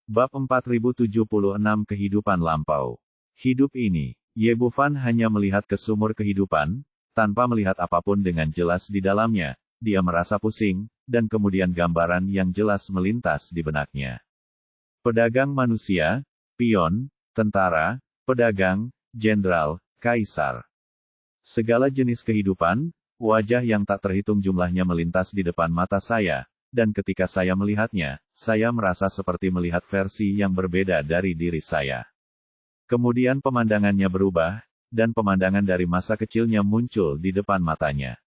Bab 4076 Kehidupan Lampau. Hidup ini, Ye Bufan hanya melihat ke sumur kehidupan, tanpa melihat apapun dengan jelas di dalamnya. Dia merasa pusing, dan kemudian gambaran yang jelas melintas di benaknya. Pedagang manusia, pion, tentara, pedagang, jenderal, kaisar. Segala jenis kehidupan, wajah yang tak terhitung jumlahnya melintas di depan mata saya. Dan ketika saya melihatnya, saya merasa seperti melihat versi yang berbeda dari diri saya. Kemudian pemandangannya berubah, dan pemandangan dari masa kecilnya muncul di depan matanya.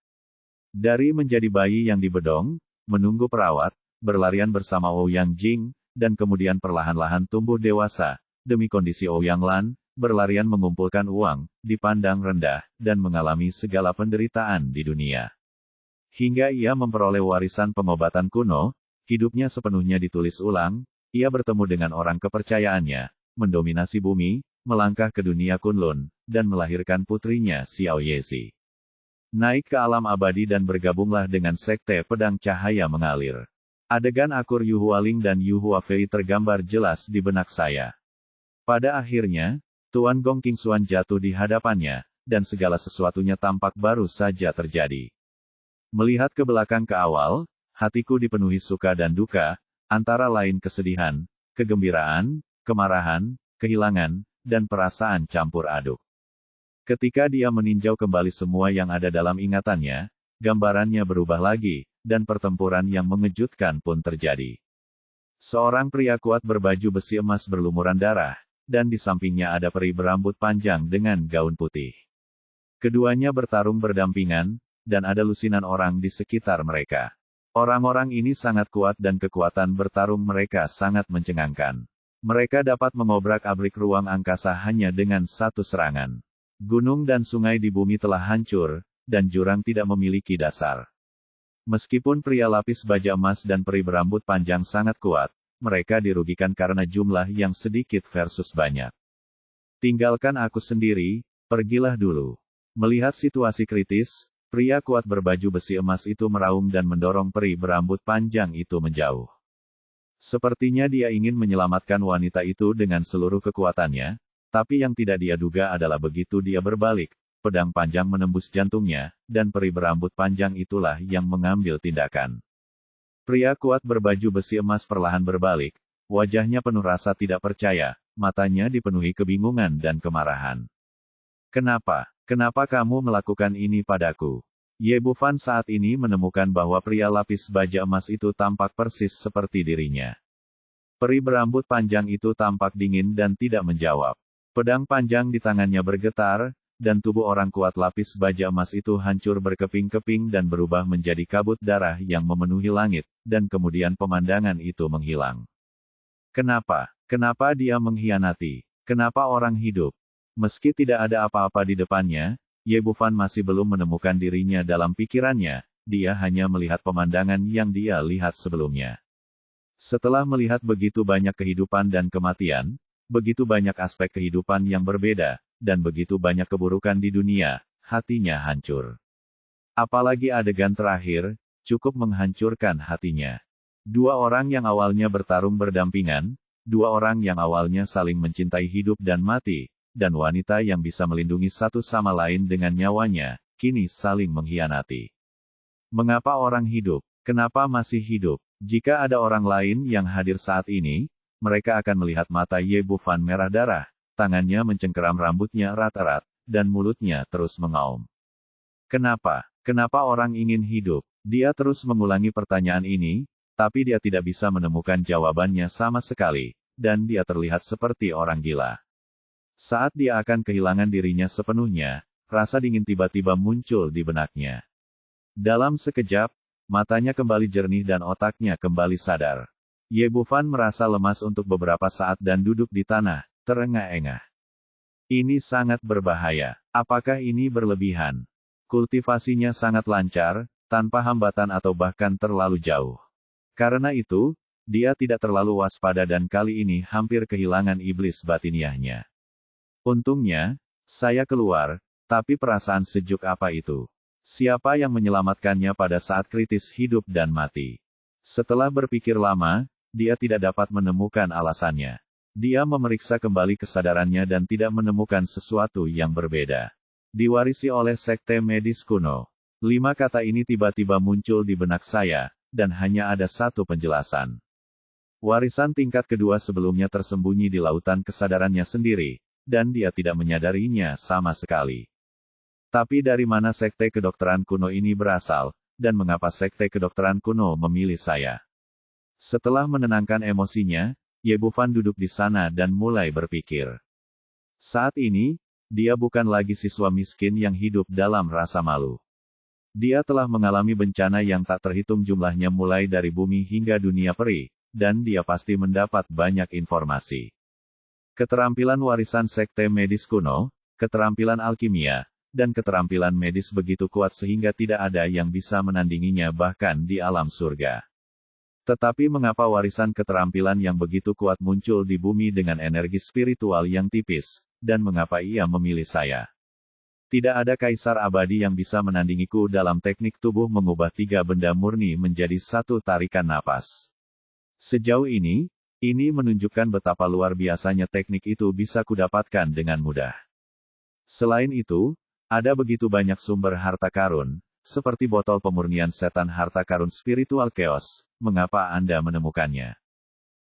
Dari menjadi bayi yang dibedong, menunggu perawat, berlarian bersama Ouyang Jing, dan kemudian perlahan-lahan tumbuh dewasa, demi kondisi Ouyang Lan, berlarian mengumpulkan uang, dipandang rendah, dan mengalami segala penderitaan di dunia. Hingga ia memperoleh warisan pengobatan kuno, hidupnya sepenuhnya ditulis ulang, ia bertemu dengan orang kepercayaannya, mendominasi bumi, melangkah ke dunia Kunlun, dan melahirkan putrinya Xiao Yezi. Naik ke alam abadi dan bergabunglah dengan sekte pedang cahaya mengalir. Adegan akur Yu Hualing dan Yu Huafei tergambar jelas di benak saya. Pada akhirnya, Tuan Gong Qingxuan jatuh di hadapannya, dan segala sesuatunya tampak baru saja terjadi. Melihat ke belakang ke awal, hatiku dipenuhi suka dan duka, antara lain kesedihan, kegembiraan, kemarahan, kehilangan, dan perasaan campur aduk. Ketika dia meninjau kembali semua yang ada dalam ingatannya, gambarannya berubah lagi, dan pertempuran yang mengejutkan pun terjadi. Seorang pria kuat berbaju besi emas berlumuran darah, dan di sampingnya ada peri berambut panjang dengan gaun putih. Keduanya bertarung berdampingan, dan ada lusinan orang di sekitar mereka. Orang-orang ini sangat kuat dan kekuatan bertarung mereka sangat mencengangkan. Mereka dapat mengobrak-abrik ruang angkasa hanya dengan satu serangan. Gunung dan sungai di bumi telah hancur, dan jurang tidak memiliki dasar. Meskipun pria lapis baja emas dan peri berambut panjang sangat kuat, mereka dirugikan karena jumlah yang sedikit versus banyak. Tinggalkan aku sendiri, pergilah dulu. Melihat situasi kritis, pria kuat berbaju besi emas itu meraung dan mendorong peri berambut panjang itu menjauh. Sepertinya dia ingin menyelamatkan wanita itu dengan seluruh kekuatannya, tapi yang tidak dia duga adalah begitu dia berbalik, pedang panjang menembus jantungnya, dan peri berambut panjang itulah yang mengambil tindakan. Pria kuat berbaju besi emas perlahan berbalik, wajahnya penuh rasa tidak percaya, matanya dipenuhi kebingungan dan kemarahan. Kenapa? Kenapa kamu melakukan ini padaku? Ye Bufan saat ini menemukan bahwa pria lapis baja emas itu tampak persis seperti dirinya. Peri berambut panjang itu tampak dingin dan tidak menjawab. Pedang panjang di tangannya bergetar, dan tubuh orang kuat lapis baja emas itu hancur berkeping-keping dan berubah menjadi kabut darah yang memenuhi langit, dan kemudian pemandangan itu menghilang. Kenapa? Kenapa dia mengkhianati? Kenapa orang hidup? Meski tidak ada apa-apa di depannya, Ye Bufan masih belum menemukan dirinya dalam pikirannya, dia hanya melihat pemandangan yang dia lihat sebelumnya. Setelah melihat begitu banyak kehidupan dan kematian, begitu banyak aspek kehidupan yang berbeda, dan begitu banyak keburukan di dunia, hatinya hancur. Apalagi adegan terakhir, cukup menghancurkan hatinya. Dua orang yang awalnya bertarung berdampingan, dua orang yang awalnya saling mencintai hidup dan mati, dan wanita yang bisa melindungi satu sama lain dengan nyawanya, kini saling mengkhianati. Mengapa orang hidup? Kenapa masih hidup? Jika ada orang lain yang hadir saat ini, mereka akan melihat mata Ye Bufan merah darah, tangannya mencengkeram rambutnya rat-rat, dan mulutnya terus mengaum. Kenapa? Kenapa orang ingin hidup? Dia terus mengulangi pertanyaan ini, tapi dia tidak bisa menemukan jawabannya sama sekali, dan dia terlihat seperti orang gila. Saat dia akan kehilangan dirinya sepenuhnya, rasa dingin tiba-tiba muncul di benaknya. Dalam sekejap, matanya kembali jernih dan otaknya kembali sadar. Ye Bufan merasa lemas untuk beberapa saat dan duduk di tanah, terengah-engah. Ini sangat berbahaya. Apakah ini berlebihan? Kultivasinya sangat lancar, tanpa hambatan atau bahkan terlalu jauh. Karena itu, dia tidak terlalu waspada dan kali ini hampir kehilangan iblis batiniahnya. Untungnya, saya keluar, tapi perasaan sejuk apa itu? Siapa yang menyelamatkannya pada saat kritis hidup dan mati? Setelah berpikir lama, dia tidak dapat menemukan alasannya. Dia memeriksa kembali kesadarannya dan tidak menemukan sesuatu yang berbeda. Diwarisi oleh sekte medis kuno. 5 kata ini tiba-tiba muncul di benak saya, dan hanya ada satu penjelasan. Warisan tingkat kedua sebelumnya tersembunyi di lautan kesadarannya sendiri, dan dia tidak menyadarinya sama sekali. Tapi dari mana sekte kedokteran kuno ini berasal, dan mengapa sekte kedokteran kuno memilih saya? Setelah menenangkan emosinya, Ye Bufan duduk di sana dan mulai berpikir. Saat ini, dia bukan lagi siswa miskin yang hidup dalam rasa malu. Dia telah mengalami bencana yang tak terhitung jumlahnya mulai dari bumi hingga dunia peri, dan dia pasti mendapat banyak informasi. Keterampilan warisan sekte medis kuno, keterampilan alkimia, dan keterampilan medis begitu kuat sehingga tidak ada yang bisa menandinginya bahkan di alam surga. Tetapi mengapa warisan keterampilan yang begitu kuat muncul di bumi dengan energi spiritual yang tipis, dan mengapa ia memilih saya? Tidak ada kaisar abadi yang bisa menandingiku dalam teknik tubuh mengubah 3 benda murni menjadi satu tarikan napas. Sejauh ini menunjukkan betapa luar biasanya teknik itu bisa kudapatkan dengan mudah. Selain itu, ada begitu banyak sumber harta karun, seperti botol pemurnian setan harta karun spiritual chaos, mengapa Anda menemukannya?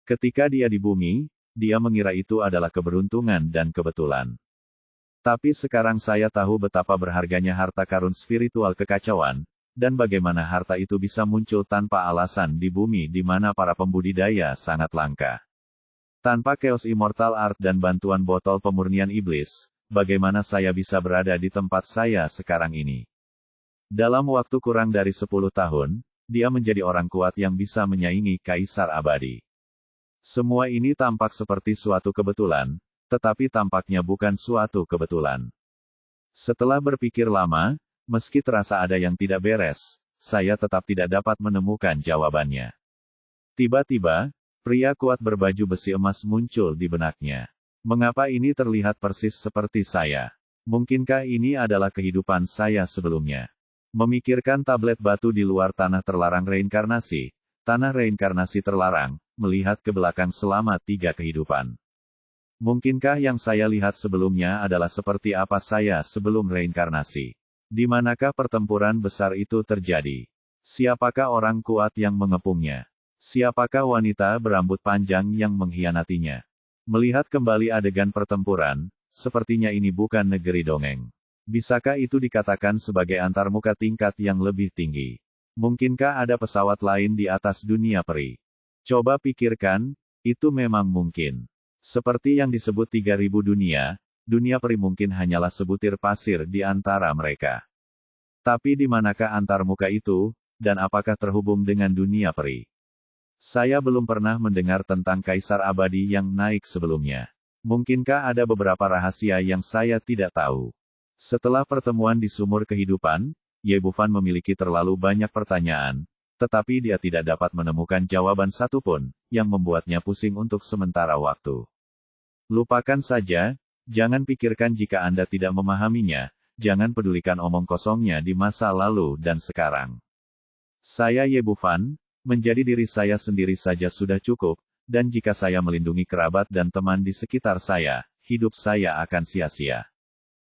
Ketika dia di bumi, dia mengira itu adalah keberuntungan dan kebetulan. Tapi sekarang saya tahu betapa berharganya harta karun spiritual kekacauan, dan bagaimana harta itu bisa muncul tanpa alasan di bumi di mana para pembudidaya sangat langka. Tanpa Chaos Immortal Art dan bantuan botol pemurnian iblis, bagaimana saya bisa berada di tempat saya sekarang ini? Dalam waktu kurang dari 10 tahun, dia menjadi orang kuat yang bisa menyaingi Kaisar Abadi. Semua ini tampak seperti suatu kebetulan, tetapi tampaknya bukan suatu kebetulan. Setelah berpikir lama, meski terasa ada yang tidak beres, saya tetap tidak dapat menemukan jawabannya. Tiba-tiba, pria kuat berbaju besi emas muncul di benaknya. Mengapa ini terlihat persis seperti saya? Mungkinkah ini adalah kehidupan saya sebelumnya? Memikirkan tablet batu di luar tanah terlarang reinkarnasi, tanah reinkarnasi terlarang, melihat ke belakang selama 3 kehidupan. Mungkinkah yang saya lihat sebelumnya adalah seperti apa saya sebelum reinkarnasi? Di manakah pertempuran besar itu terjadi? Siapakah orang kuat yang mengepungnya? Siapakah wanita berambut panjang yang mengkhianatinya? Melihat kembali adegan pertempuran, sepertinya ini bukan negeri dongeng. Bisakah itu dikatakan sebagai antarmuka tingkat yang lebih tinggi? Mungkinkah ada pesawat lain di atas dunia peri? Coba pikirkan, itu memang mungkin. Seperti yang disebut 3000 dunia peri mungkin hanyalah sebutir pasir di antara mereka. Tapi di manakah antarmuka itu, dan apakah terhubung dengan dunia peri? Saya belum pernah mendengar tentang Kaisar Abadi yang naik sebelumnya. Mungkinkah ada beberapa rahasia yang saya tidak tahu? Setelah pertemuan di sumur kehidupan, Ye Bufan memiliki terlalu banyak pertanyaan, tetapi dia tidak dapat menemukan jawaban satupun, yang membuatnya pusing untuk sementara waktu. Lupakan saja. Jangan pikirkan jika Anda tidak memahaminya, jangan pedulikan omong kosongnya di masa lalu dan sekarang. Saya Ye Bufan, menjadi diri saya sendiri saja sudah cukup, dan jika saya melindungi kerabat dan teman di sekitar saya, hidup saya akan sia-sia.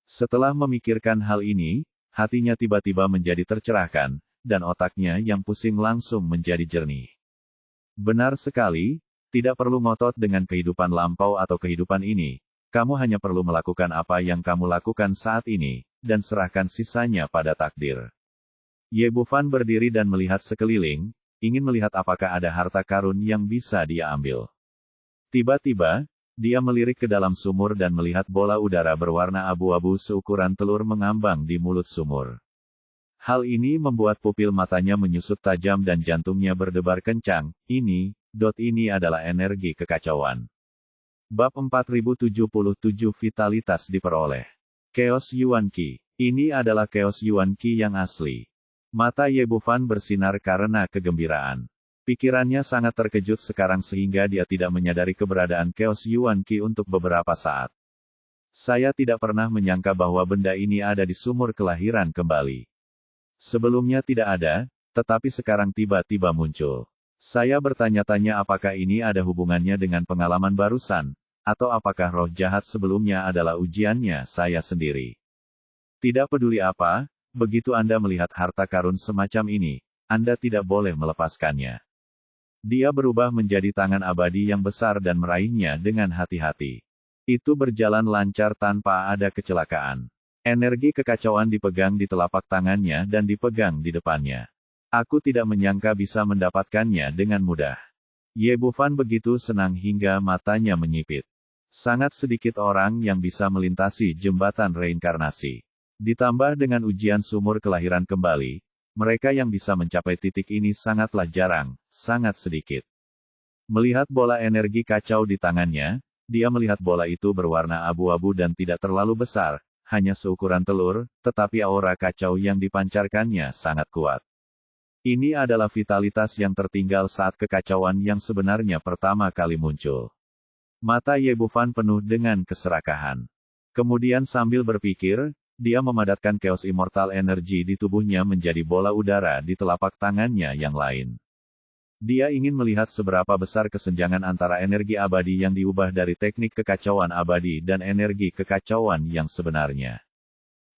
Setelah memikirkan hal ini, hatinya tiba-tiba menjadi tercerahkan, dan otaknya yang pusing langsung menjadi jernih. Benar sekali, tidak perlu ngotot dengan kehidupan lampau atau kehidupan ini. Kamu hanya perlu melakukan apa yang kamu lakukan saat ini, dan serahkan sisanya pada takdir. Ye Bufan berdiri dan melihat sekeliling, ingin melihat apakah ada harta karun yang bisa dia ambil. Tiba-tiba, dia melirik ke dalam sumur dan melihat bola udara berwarna abu-abu seukuran telur mengambang di mulut sumur. Hal ini membuat pupil matanya menyusut tajam dan jantungnya berdebar kencang. Ini adalah energi kekacauan. Bab 4077 Vitalitas diperoleh. Chaos Yuan Qi. Ini adalah Chaos Yuan Qi yang asli. Mata Ye Bufan bersinar karena kegembiraan. Pikirannya sangat terkejut sekarang sehingga dia tidak menyadari keberadaan Chaos Yuan Qi untuk beberapa saat. Saya tidak pernah menyangka bahwa benda ini ada di sumur kelahiran kembali. Sebelumnya tidak ada, tetapi sekarang tiba-tiba muncul. Saya bertanya-tanya apakah ini ada hubungannya dengan pengalaman barusan, atau apakah roh jahat sebelumnya adalah ujiannya saya sendiri. Tidak peduli apa, begitu Anda melihat harta karun semacam ini, Anda tidak boleh melepaskannya. Dia berubah menjadi tangan abadi yang besar dan meraihnya dengan hati-hati. Itu berjalan lancar tanpa ada kecelakaan. Energi kekacauan dipegang di telapak tangannya dan dipegang di depannya. Aku tidak menyangka bisa mendapatkannya dengan mudah. Ye Bufan begitu senang hingga matanya menyipit. Sangat sedikit orang yang bisa melintasi jembatan reinkarnasi. Ditambah dengan ujian sumur kelahiran kembali, mereka yang bisa mencapai titik ini sangatlah jarang, sangat sedikit. Melihat bola energi kacau di tangannya, dia melihat bola itu berwarna abu-abu dan tidak terlalu besar, hanya seukuran telur, tetapi aura kacau yang dipancarkannya sangat kuat. Ini adalah vitalitas yang tertinggal saat kekacauan yang sebenarnya pertama kali muncul. Mata Ye Bufan penuh dengan keserakahan. Kemudian sambil berpikir, dia memadatkan chaos immortal energi di tubuhnya menjadi bola udara di telapak tangannya yang lain. Dia ingin melihat seberapa besar kesenjangan antara energi abadi yang diubah dari teknik kekacauan abadi dan energi kekacauan yang sebenarnya.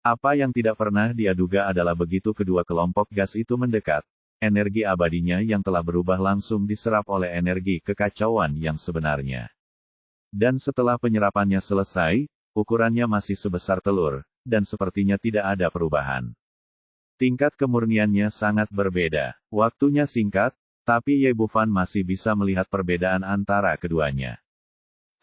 Apa yang tidak pernah dia duga adalah begitu kedua kelompok gas itu mendekat, energi abadinya yang telah berubah langsung diserap oleh energi kekacauan yang sebenarnya. Dan setelah penyerapannya selesai, ukurannya masih sebesar telur, dan sepertinya tidak ada perubahan. Tingkat kemurniannya sangat berbeda. Waktunya singkat, tapi Ye Bufan masih bisa melihat perbedaan antara keduanya.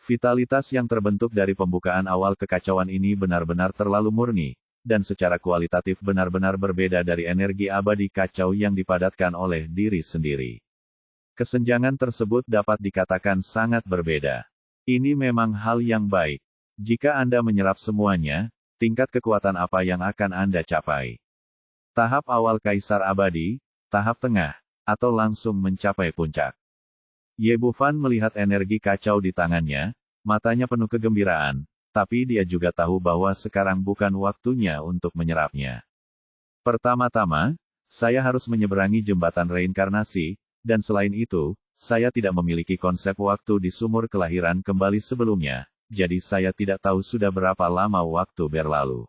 Vitalitas yang terbentuk dari pembukaan awal kekacauan ini benar-benar terlalu murni, dan secara kualitatif benar-benar berbeda dari energi abadi kacau yang dipadatkan oleh diri sendiri. Kesenjangan tersebut dapat dikatakan sangat berbeda. Ini memang hal yang baik. Jika Anda menyerap semuanya, tingkat kekuatan apa yang akan Anda capai? Tahap awal Kaisar Abadi, tahap tengah, atau langsung mencapai puncak. Ye Bufan melihat energi kacau di tangannya, matanya penuh kegembiraan, tapi dia juga tahu bahwa sekarang bukan waktunya untuk menyerapnya. Pertama-tama, saya harus menyeberangi jembatan reinkarnasi, dan selain itu, saya tidak memiliki konsep waktu di sumur kelahiran kembali sebelumnya, jadi saya tidak tahu sudah berapa lama waktu berlalu.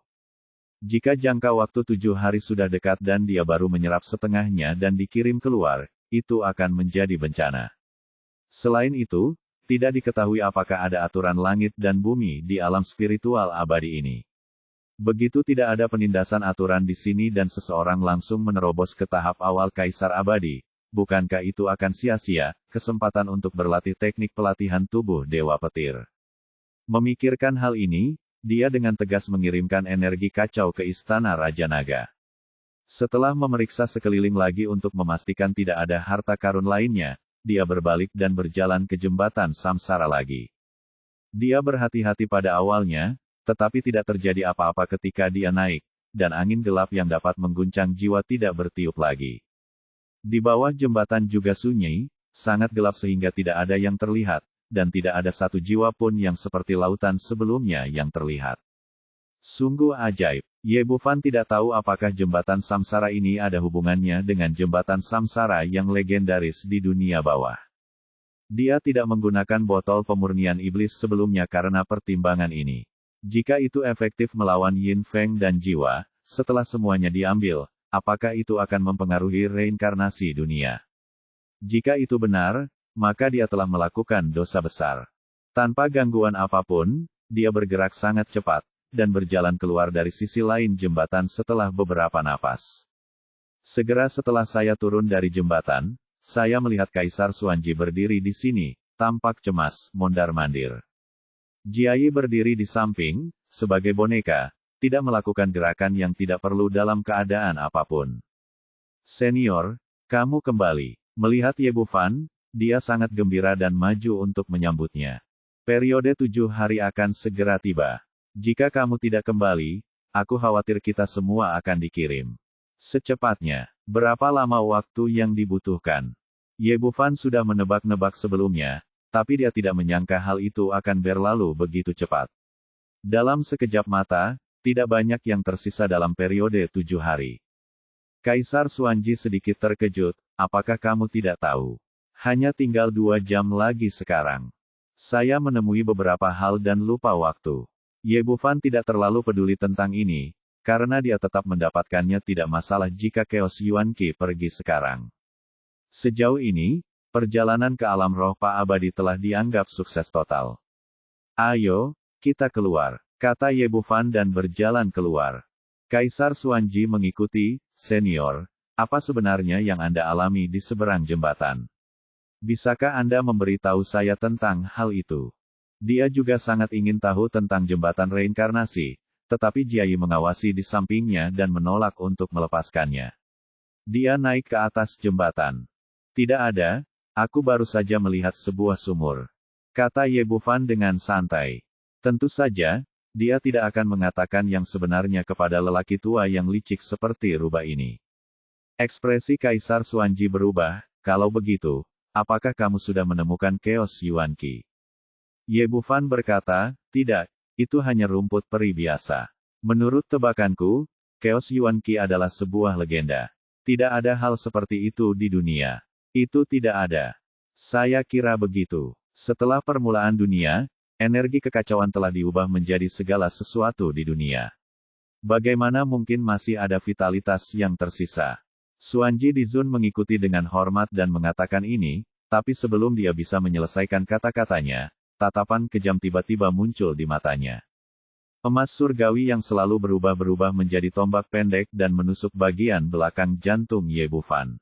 Jika jangka waktu 7 hari sudah dekat dan dia baru menyerap setengahnya dan dikirim keluar, itu akan menjadi bencana. Selain itu, tidak diketahui apakah ada aturan langit dan bumi di alam spiritual abadi ini. Begitu tidak ada penindasan aturan di sini dan seseorang langsung menerobos ke tahap awal Kaisar Abadi, bukankah itu akan sia-sia, kesempatan untuk berlatih teknik pelatihan tubuh Dewa Petir. Memikirkan hal ini, dia dengan tegas mengirimkan energi kacau ke Istana Raja Naga. Setelah memeriksa sekeliling lagi untuk memastikan tidak ada harta karun lainnya, dia berbalik dan berjalan ke jembatan samsara lagi. Dia berhati-hati pada awalnya, tetapi tidak terjadi apa-apa ketika dia naik, dan angin gelap yang dapat mengguncang jiwa tidak bertiup lagi. Di bawah jembatan juga sunyi, sangat gelap sehingga tidak ada yang terlihat, dan tidak ada satu jiwa pun yang seperti lautan sebelumnya yang terlihat. Sungguh ajaib. Ye Bufan tidak tahu apakah jembatan samsara ini ada hubungannya dengan jembatan samsara yang legendaris di dunia bawah. Dia tidak menggunakan botol pemurnian iblis sebelumnya karena pertimbangan ini. Jika itu efektif melawan Yin Feng dan jiwa, setelah semuanya diambil, apakah itu akan mempengaruhi reinkarnasi dunia? Jika itu benar, maka dia telah melakukan dosa besar. Tanpa gangguan apapun, dia bergerak sangat cepat, dan berjalan keluar dari sisi lain jembatan setelah beberapa napas. Segera setelah saya turun dari jembatan, saya melihat Kaisar Suanji berdiri di sini, tampak cemas, mondar-mandir. Jiayi berdiri di samping, sebagai boneka, tidak melakukan gerakan yang tidak perlu dalam keadaan apapun. Senior, kamu kembali. Melihat Ye Bufan, dia sangat gembira dan maju untuk menyambutnya. Periode 7 hari akan segera tiba. Jika kamu tidak kembali, aku khawatir kita semua akan dikirim. Secepatnya, berapa lama waktu yang dibutuhkan? Ye Bufan sudah menebak-nebak sebelumnya, tapi dia tidak menyangka hal itu akan berlalu begitu cepat. Dalam sekejap mata, tidak banyak yang tersisa dalam periode 7 hari. Kaisar Suanji sedikit terkejut, apakah kamu tidak tahu? Hanya tinggal 2 jam lagi sekarang. Saya menemui beberapa hal dan lupa waktu. Ye Bufan tidak terlalu peduli tentang ini, karena dia tetap mendapatkannya tidak masalah jika Chaos Yuan Qi pergi sekarang. Sejauh ini, perjalanan ke alam roh Pak Abadi telah dianggap sukses total. Ayo, kita keluar, kata Ye Bufan dan berjalan keluar. Kaisar Xuanji mengikuti, senior, apa sebenarnya yang Anda alami di seberang jembatan? Bisakah Anda memberitahu saya tentang hal itu? Dia juga sangat ingin tahu tentang jembatan reinkarnasi, tetapi Jiayi mengawasi di sampingnya dan menolak untuk melepaskannya. Dia naik ke atas jembatan. Tidak ada, aku baru saja melihat sebuah sumur, kata Ye Bufan dengan santai. Tentu saja, dia tidak akan mengatakan yang sebenarnya kepada lelaki tua yang licik seperti rubah ini. Ekspresi Kaisar Xuanji berubah, kalau begitu, apakah kamu sudah menemukan Chaos Yuan Qi? Ye Bufan berkata, tidak, itu hanya rumput peri biasa. Menurut tebakanku, Chaos Yuan Qi adalah sebuah legenda. Tidak ada hal seperti itu di dunia. Itu tidak ada. Saya kira begitu. Setelah permulaan dunia, energi kekacauan telah diubah menjadi segala sesuatu di dunia. Bagaimana mungkin masih ada vitalitas yang tersisa? Xuanji Dizun mengikuti dengan hormat dan mengatakan ini, tapi sebelum dia bisa menyelesaikan kata-katanya, tatapan kejam tiba-tiba muncul di matanya. Emas surgawi yang selalu berubah-berubah menjadi tombak pendek dan menusuk bagian belakang jantung Ye Bufan.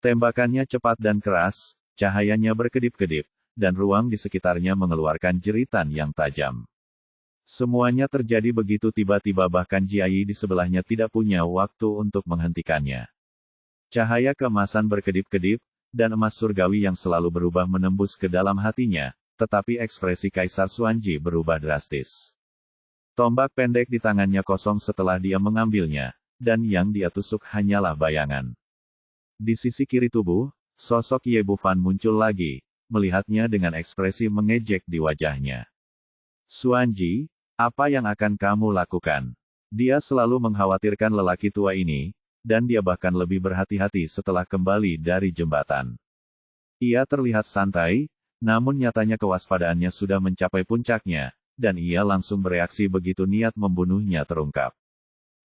Tembakannya cepat dan keras, cahayanya berkedip-kedip, dan ruang di sekitarnya mengeluarkan jeritan yang tajam. Semuanya terjadi begitu tiba-tiba bahkan Jiayi di sebelahnya tidak punya waktu untuk menghentikannya. Cahaya keemasan berkedip-kedip, dan emas surgawi yang selalu berubah menembus ke dalam hatinya, tetapi ekspresi Kaisar Xuanji berubah drastis. Tombak pendek di tangannya kosong setelah dia mengambilnya, dan yang dia tusuk hanyalah bayangan. Di sisi kiri tubuh, sosok Ye Bufan muncul lagi, melihatnya dengan ekspresi mengejek di wajahnya. Xuanji, apa yang akan kamu lakukan? Dia selalu mengkhawatirkan lelaki tua ini, dan dia bahkan lebih berhati-hati setelah kembali dari jembatan. Ia terlihat santai, namun nyatanya kewaspadaannya sudah mencapai puncaknya, dan ia langsung bereaksi begitu niat membunuhnya terungkap.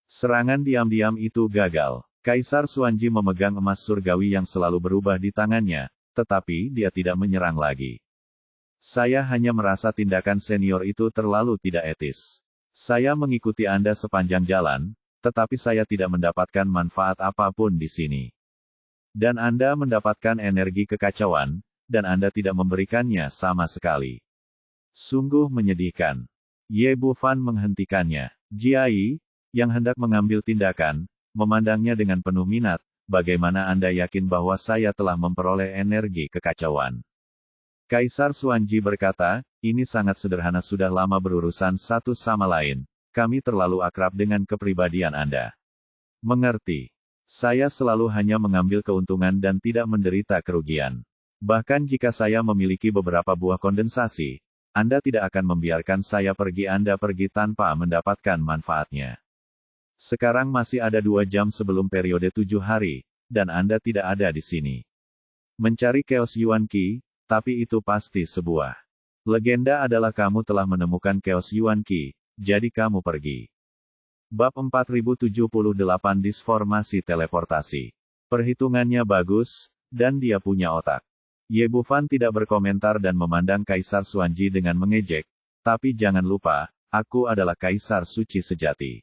Serangan diam-diam itu gagal. Kaisar Xuanji memegang emas surgawi yang selalu berubah di tangannya, tetapi dia tidak menyerang lagi. Saya hanya merasa tindakan senior itu terlalu tidak etis. Saya mengikuti Anda sepanjang jalan, tetapi saya tidak mendapatkan manfaat apapun di sini. Dan Anda mendapatkan energi kekacauan, dan Anda tidak memberikannya sama sekali. Sungguh menyedihkan. Ye Bufan menghentikannya. Jiayi, yang hendak mengambil tindakan, memandangnya dengan penuh minat, bagaimana Anda yakin bahwa saya telah memperoleh energi kekacauan? Kaisar Xuanji berkata, ini sangat sederhana sudah lama berurusan satu sama lain. Kami terlalu akrab dengan kepribadian Anda. Mengerti. Saya selalu hanya mengambil keuntungan dan tidak menderita kerugian. Bahkan jika saya memiliki beberapa buah kondensasi, Anda tidak akan membiarkan saya pergi Anda pergi tanpa mendapatkan manfaatnya. Sekarang masih ada 2 jam sebelum periode 7 hari, dan Anda tidak ada di sini. Mencari Chaos Yuan Qi, tapi itu pasti sebuah legenda adalah kamu telah menemukan Chaos Yuan Qi. Jadi kamu pergi. Bab 4078 Disformasi Teleportasi. Perhitungannya bagus, dan dia punya otak. Ye Bufan tidak berkomentar dan memandang Kaisar Xuanji dengan mengejek, tapi jangan lupa, aku adalah Kaisar Suci sejati.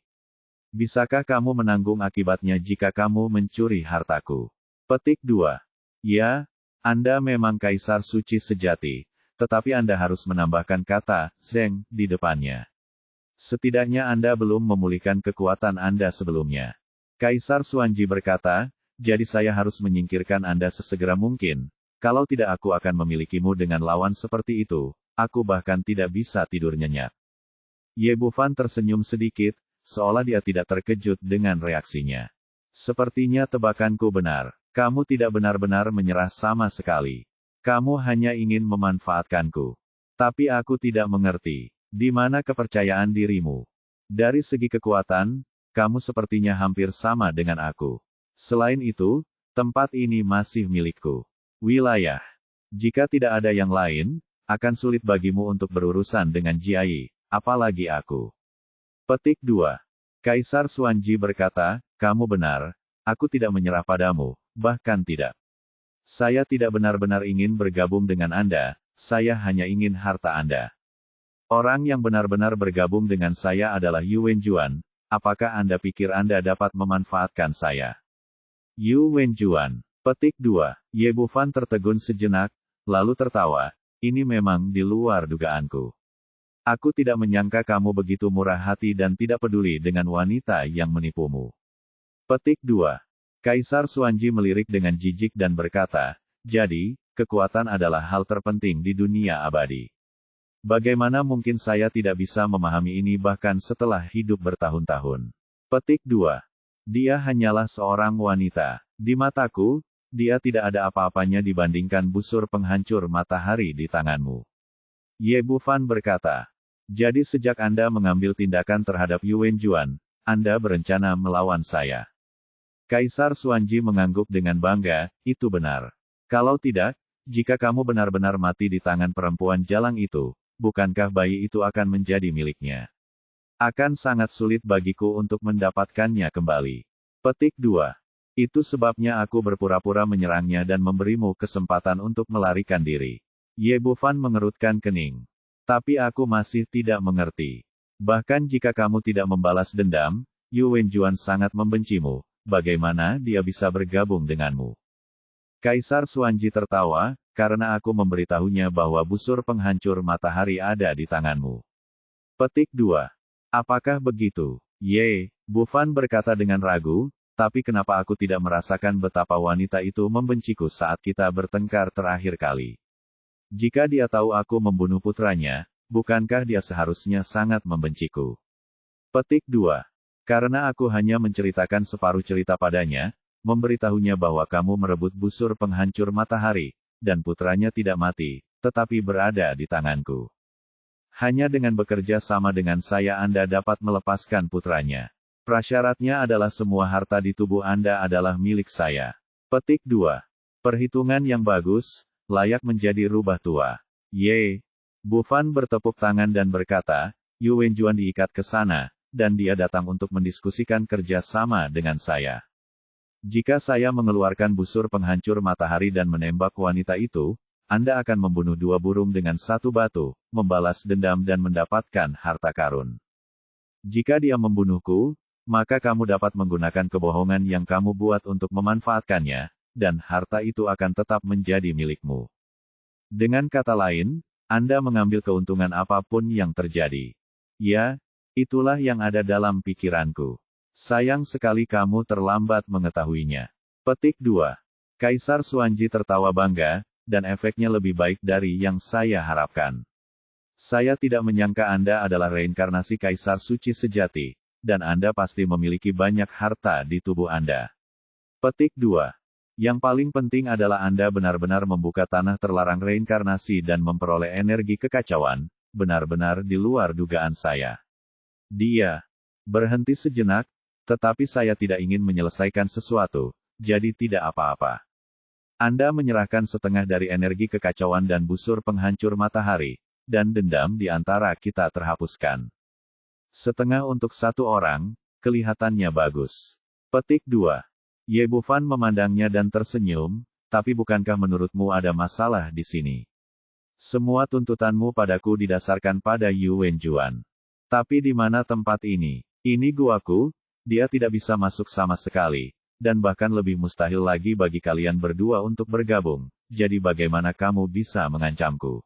Bisakah kamu menanggung akibatnya jika kamu mencuri hartaku? Petik 2. Ya, Anda memang Kaisar Suci sejati, tetapi Anda harus menambahkan kata, Zeng, di depannya. Setidaknya Anda belum memulihkan kekuatan Anda sebelumnya. Kaisar Xuanji berkata, jadi saya harus menyingkirkan Anda sesegera mungkin. Kalau tidak aku akan memilikimu dengan lawan seperti itu, aku bahkan tidak bisa tidur nyenyak. Ye Bufan tersenyum sedikit, seolah dia tidak terkejut dengan reaksinya. Sepertinya tebakanku benar. Kamu tidak benar-benar menyerah sama sekali. Kamu hanya ingin memanfaatkanku. Tapi aku tidak mengerti. Di mana kepercayaan dirimu? Dari segi kekuatan, kamu sepertinya hampir sama dengan aku. Selain itu, tempat ini masih milikku. wilayah. Jika tidak ada yang lain, akan sulit bagimu untuk berurusan dengan Jiai, apalagi aku. Petik 2. Kaisar Xuanji berkata, kamu benar, aku tidak menyerah padamu, bahkan tidak. Saya tidak benar-benar ingin bergabung dengan Anda, saya hanya ingin harta Anda. Orang yang benar-benar bergabung dengan saya adalah Yu Wenjuan, apakah Anda pikir Anda dapat memanfaatkan saya? Yu Wenjuan. Petik 2. Ye Bufan tertegun sejenak, lalu tertawa, ini memang di luar dugaanku. Aku tidak menyangka kamu begitu murah hati dan tidak peduli dengan wanita yang menipumu. Petik 2. Kaisar Xuanji melirik dengan jijik dan berkata, jadi, kekuatan adalah hal terpenting di dunia abadi. Bagaimana mungkin saya tidak bisa memahami ini bahkan setelah hidup bertahun-tahun? Petik 2. Dia hanyalah seorang wanita. Di mataku, dia tidak ada apa-apanya dibandingkan busur penghancur matahari di tanganmu. Ye Bufan berkata, jadi sejak Anda mengambil tindakan terhadap Yu Wenjuan, Anda berencana melawan saya. Kaisar Xuanji mengangguk dengan bangga, itu benar. Kalau tidak, jika kamu benar-benar mati di tangan perempuan jalang itu, bukankah bayi itu akan menjadi miliknya? Akan sangat sulit bagiku untuk mendapatkannya kembali. Petik 2. Itu sebabnya aku berpura-pura menyerangnya dan memberimu kesempatan untuk melarikan diri. Ye Bufan mengerutkan kening. Tapi aku masih tidak mengerti. Bahkan jika kamu tidak membalas dendam, Yu Wenjuan sangat membencimu, bagaimana dia bisa bergabung denganmu? Kaisar Xuanji tertawa, karena aku memberitahunya bahwa busur penghancur matahari ada di tanganmu. Petik 2. Apakah begitu? Ye Bufan berkata dengan ragu, tapi kenapa aku tidak merasakan betapa wanita itu membenciku saat kita bertengkar terakhir kali? Jika dia tahu aku membunuh putranya, bukankah dia seharusnya sangat membenciku? Petik 2. Karena aku hanya menceritakan separuh cerita padanya, memberitahunya bahwa kamu merebut busur penghancur matahari, dan putranya tidak mati, tetapi berada di tanganku. Hanya dengan bekerja sama dengan saya Anda dapat melepaskan putranya. Prasyaratnya adalah semua harta di tubuh Anda adalah milik saya. Petik 2. Perhitungan yang bagus, layak menjadi rubah tua. Ye Bufan bertepuk tangan dan berkata, Yu Wenjuan diikat ke sana, dan dia datang untuk mendiskusikan kerja sama dengan saya. Jika saya mengeluarkan busur penghancur matahari dan menembak wanita itu, Anda akan membunuh 2 burung dengan 1 batu, membalas dendam dan mendapatkan harta karun. Jika dia membunuhku, maka kamu dapat menggunakan kebohongan yang kamu buat untuk memanfaatkannya, dan harta itu akan tetap menjadi milikmu. Dengan kata lain, Anda mengambil keuntungan apapun yang terjadi. Ya, itulah yang ada dalam pikiranku. Sayang sekali kamu terlambat mengetahuinya. Petik 2. Kaisar Xuanji tertawa bangga, dan efeknya lebih baik dari yang saya harapkan. Saya tidak menyangka Anda adalah reinkarnasi Kaisar Suci sejati, dan Anda pasti memiliki banyak harta di tubuh Anda. Petik 2. Yang paling penting adalah Anda benar-benar membuka tanah terlarang reinkarnasi dan memperoleh energi kekacauan, benar-benar di luar dugaan saya. Dia berhenti sejenak, tetapi saya tidak ingin menyelesaikan sesuatu, jadi tidak apa-apa. Anda menyerahkan setengah dari energi kekacauan dan busur penghancur matahari, dan dendam di antara kita terhapuskan. Setengah untuk 1 orang, kelihatannya bagus. Petik 2. Ye Bufan memandangnya dan tersenyum, tapi bukankah menurutmu ada masalah di sini? Semua tuntutanmu padaku didasarkan pada Yu Wenjuan. Tapi di mana tempat ini? Ini guaku, dia tidak bisa masuk sama sekali, dan bahkan lebih mustahil lagi bagi kalian berdua untuk bergabung, jadi bagaimana kamu bisa mengancamku?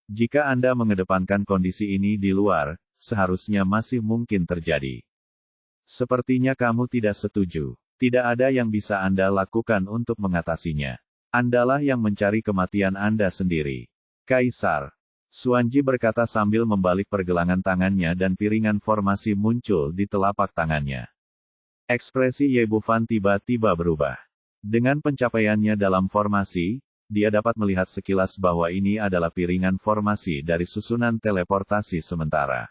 Jika Anda mengedepankan kondisi ini di luar, seharusnya masih mungkin terjadi. Sepertinya kamu tidak setuju. Tidak ada yang bisa Anda lakukan untuk mengatasinya. Andalah yang mencari kematian Anda sendiri. Kaisar Xuanji berkata sambil membalik pergelangan tangannya dan piringan formasi muncul di telapak tangannya. Ekspresi Ye Bufan tiba-tiba berubah. Dengan pencapaiannya dalam formasi, dia dapat melihat sekilas bahwa ini adalah piringan formasi dari susunan teleportasi sementara.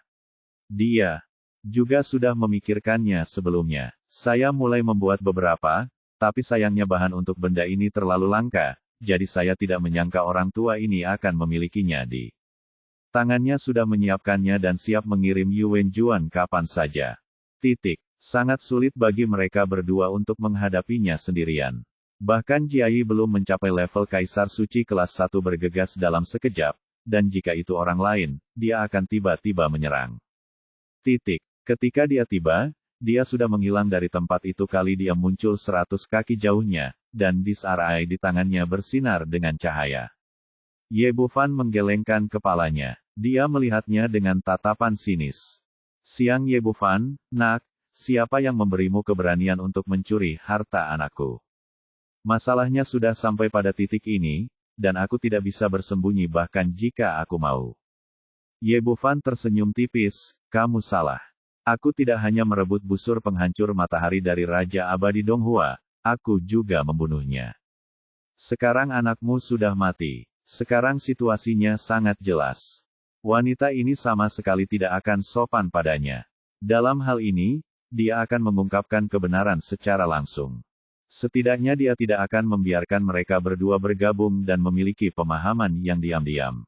Dia juga sudah memikirkannya sebelumnya. Saya mulai membuat beberapa, tapi sayangnya bahan untuk benda ini terlalu langka, jadi saya tidak menyangka orang tua ini akan memilikinya di tangannya, sudah menyiapkannya dan siap mengirim Yuan Juan kapan saja. Sangat sulit bagi mereka berdua untuk menghadapinya sendirian. Bahkan Jiayi belum mencapai level Kaisar Suci kelas 1 bergegas dalam sekejap, dan jika itu orang lain, dia akan tiba-tiba menyerang. Ketika dia tiba, dia sudah menghilang dari tempat itu kali dia muncul 100 kaki jauhnya, dan disarai di tangannya bersinar dengan cahaya. Ye Bufan menggelengkan kepalanya. Dia melihatnya dengan tatapan sinis. Siang Ye Bufan, nak, siapa yang memberimu keberanian untuk mencuri harta anakku? Masalahnya sudah sampai pada titik ini, dan aku tidak bisa bersembunyi bahkan jika aku mau. Ye Bufan tersenyum tipis, kamu salah. Aku tidak hanya merebut busur penghancur matahari dari Raja Abadi Donghua, aku juga membunuhnya. Sekarang anakmu sudah mati. Sekarang situasinya sangat jelas. Wanita ini sama sekali tidak akan sopan padanya. Dalam hal ini, dia akan mengungkapkan kebenaran secara langsung. Setidaknya dia tidak akan membiarkan mereka berdua bergabung dan memiliki pemahaman yang diam-diam.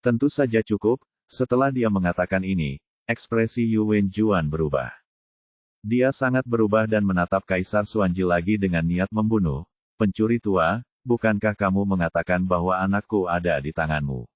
Tentu saja cukup, setelah dia mengatakan ini, ekspresi Yuan Juan berubah. Dia sangat berubah dan menatap Kaisar Xuanji lagi dengan niat membunuh. Pencuri tua, bukankah kamu mengatakan bahwa anakku ada di tanganmu?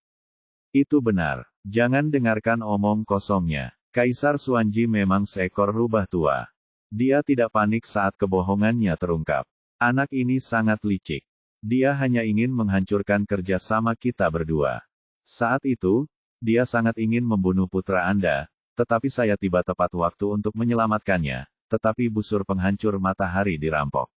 Itu benar. Jangan dengarkan omong kosongnya. Kaisar Xuanji memang seekor rubah tua. Dia tidak panik saat kebohongannya terungkap. Anak ini sangat licik. Dia hanya ingin menghancurkan kerjasama kita berdua. Saat itu, dia sangat ingin membunuh putra Anda, tetapi saya tiba tepat waktu untuk menyelamatkannya, tetapi busur penghancur matahari dirampok.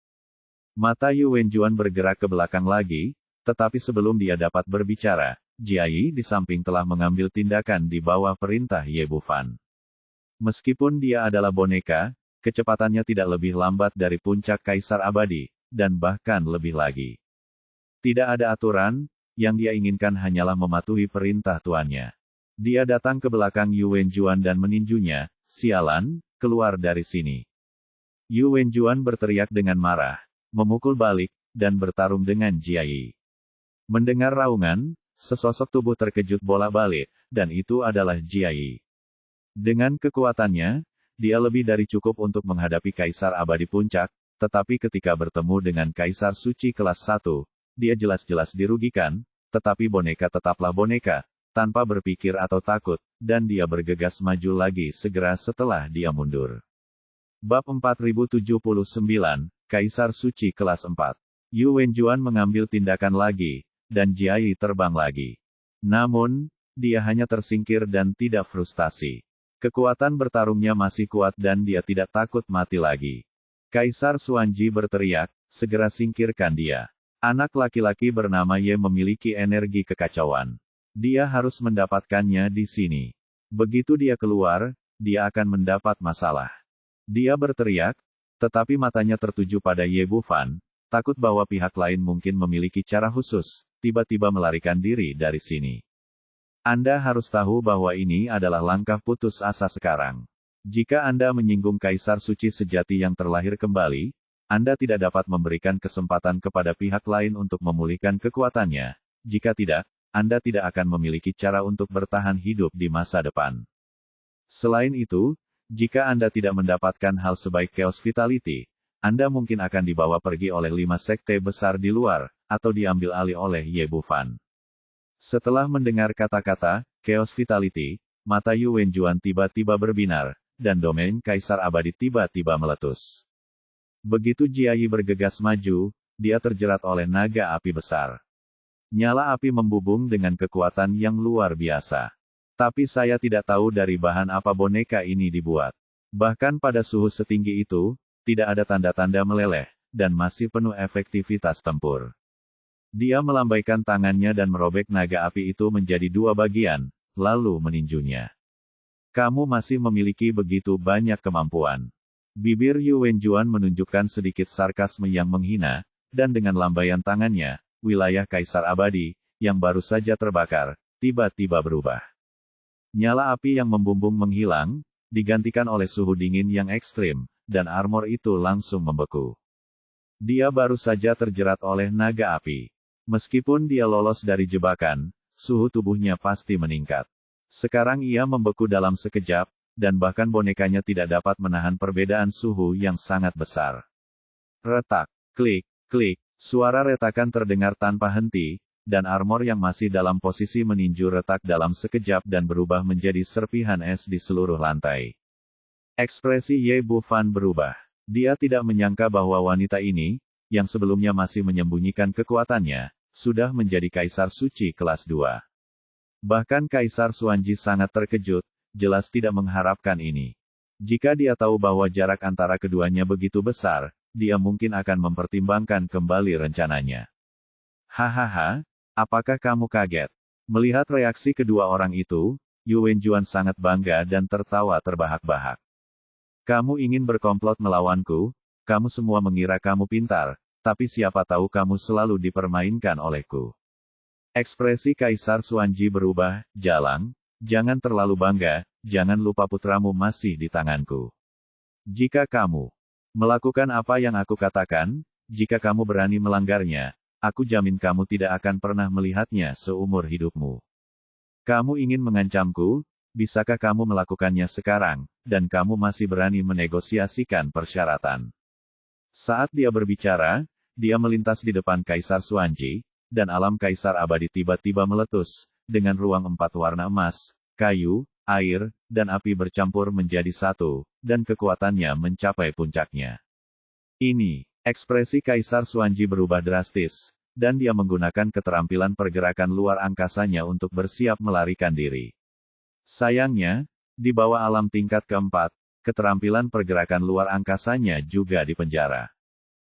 Mata Yuan Juan bergerak ke belakang lagi, tetapi sebelum dia dapat berbicara, Jiayi di samping telah mengambil tindakan di bawah perintah Ye Bufan. Meskipun dia adalah boneka, kecepatannya tidak lebih lambat dari puncak Kaisar Abadi, dan bahkan lebih lagi. Tidak ada aturan, yang dia inginkan hanyalah mematuhi perintah tuannya. Dia datang ke belakang Yuan Juan dan meninjunya, sialan, keluar dari sini. Yuan Juan berteriak dengan marah, memukul balik, dan bertarung dengan Jiayi. Mendengar raungan, sesosok tubuh terkejut bolak-balik, dan itu adalah Jiayi. Dengan kekuatannya, dia lebih dari cukup untuk menghadapi Kaisar Abadi Puncak, tetapi ketika bertemu dengan Kaisar Suci kelas 1, dia jelas-jelas dirugikan, tetapi boneka tetaplah boneka, tanpa berpikir atau takut, dan dia bergegas maju lagi segera setelah dia mundur. Bab 4079, Kaisar Suci kelas 4. Yuan Juan mengambil tindakan lagi, dan Jiayi terbang lagi. Namun, dia hanya tersingkir dan tidak frustasi. Kekuatan bertarungnya masih kuat dan dia tidak takut mati lagi. Kaisar Xuanji berteriak, segera singkirkan dia. Anak laki-laki bernama Ye memiliki energi kekacauan. Dia harus mendapatkannya di sini. Begitu dia keluar, dia akan mendapat masalah. Dia berteriak, tetapi matanya tertuju pada Ye Bufan, takut bahwa pihak lain mungkin memiliki cara khusus, tiba-tiba melarikan diri dari sini. Anda harus tahu bahwa ini adalah langkah putus asa sekarang. Jika Anda menyinggung Kaisar Suci sejati yang terlahir kembali, Anda tidak dapat memberikan kesempatan kepada pihak lain untuk memulihkan kekuatannya. Jika tidak, Anda tidak akan memiliki cara untuk bertahan hidup di masa depan. Selain itu, jika Anda tidak mendapatkan hal sebaik Chaos Vitality, Anda mungkin akan dibawa pergi oleh 5 sekte besar di luar, atau diambil alih oleh Ye Bufan. Setelah mendengar kata-kata Chaos Vitality, mata Yuan Juan tiba-tiba berbinar, dan domain Kaisar Abadi tiba-tiba meletus. Begitu Jiayi bergegas maju, dia terjerat oleh naga api besar. Nyala api membubung dengan kekuatan yang luar biasa. Tapi saya tidak tahu dari bahan apa boneka ini dibuat. Bahkan pada suhu setinggi itu, tidak ada tanda-tanda meleleh, dan masih penuh efektivitas tempur. Dia melambaikan tangannya dan merobek naga api itu menjadi 2 bagian, lalu meninjunya. Kamu masih memiliki begitu banyak kemampuan. Bibir Yuan Juan menunjukkan sedikit sarkasme yang menghina, dan dengan lambaian tangannya, wilayah Kaisar Abadi, yang baru saja terbakar, tiba-tiba berubah. Nyala api yang membumbung menghilang, digantikan oleh suhu dingin yang ekstrim, dan armor itu langsung membeku. Dia baru saja terjerat oleh naga api. Meskipun dia lolos dari jebakan, suhu tubuhnya pasti meningkat. Sekarang ia membeku dalam sekejap, dan bahkan bonekanya tidak dapat menahan perbedaan suhu yang sangat besar. Retak, klik, klik, suara retakan terdengar tanpa henti, dan armor yang masih dalam posisi meninju retak dalam sekejap dan berubah menjadi serpihan es di seluruh lantai. Ekspresi Ye Bufan berubah. Dia tidak menyangka bahwa wanita ini, yang sebelumnya masih menyembunyikan kekuatannya, sudah menjadi Kaisar Suci kelas 2. Bahkan Kaisar Xuanji sangat terkejut, jelas tidak mengharapkan ini. Jika dia tahu bahwa jarak antara keduanya begitu besar, dia mungkin akan mempertimbangkan kembali rencananya. Hahaha, apakah kamu kaget? Melihat reaksi kedua orang itu, Yu Wenjuan sangat bangga dan tertawa terbahak-bahak. Kamu ingin berkomplot melawanku, kamu semua mengira kamu pintar, tapi siapa tahu kamu selalu dipermainkan olehku. Ekspresi Kaisar Xuanji berubah, Jalang, jangan terlalu bangga, jangan lupa putramu masih di tanganku. Jika kamu melakukan apa yang aku katakan, jika kamu berani melanggarnya, aku jamin kamu tidak akan pernah melihatnya seumur hidupmu. Kamu ingin mengancamku, bisakah kamu melakukannya sekarang, dan kamu masih berani menegosiasikan persyaratan. Saat dia berbicara, dia melintas di depan Kaisar Xuanji, dan alam Kaisar Abadi tiba-tiba meletus, dengan ruang 4 warna emas, kayu, air, dan api bercampur menjadi satu, dan kekuatannya mencapai puncaknya. Ini, ekspresi Kaisar Xuanji berubah drastis, dan dia menggunakan keterampilan pergerakan luar angkasanya untuk bersiap melarikan diri. Sayangnya, di bawah alam tingkat keempat, keterampilan pergerakan luar angkasanya juga dipenjara.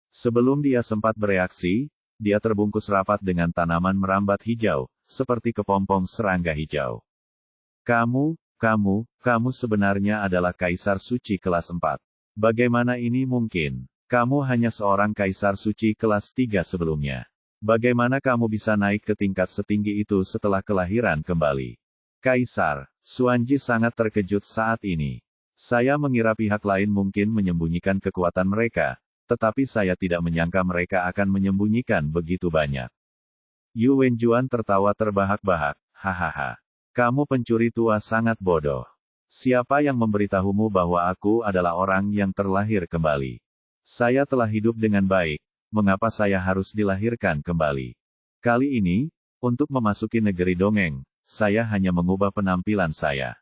Sebelum dia sempat bereaksi, dia terbungkus rapat dengan tanaman merambat hijau, seperti kepompong serangga hijau. Kamu sebenarnya adalah Kaisar Suci kelas 4. Bagaimana ini mungkin? Kamu hanya seorang Kaisar Suci kelas 3 sebelumnya. Bagaimana kamu bisa naik ke tingkat setinggi itu setelah kelahiran kembali? Kaisar Xuanji sangat terkejut saat ini. Saya mengira pihak lain mungkin menyembunyikan kekuatan mereka, tetapi saya tidak menyangka mereka akan menyembunyikan begitu banyak. Yu Wenjuan tertawa terbahak-bahak, hahaha. Kamu pencuri tua sangat bodoh. Siapa yang memberitahumu bahwa aku adalah orang yang terlahir kembali? Saya telah hidup dengan baik, mengapa saya harus dilahirkan kembali? Kali ini, untuk memasuki negeri dongeng, saya hanya mengubah penampilan saya.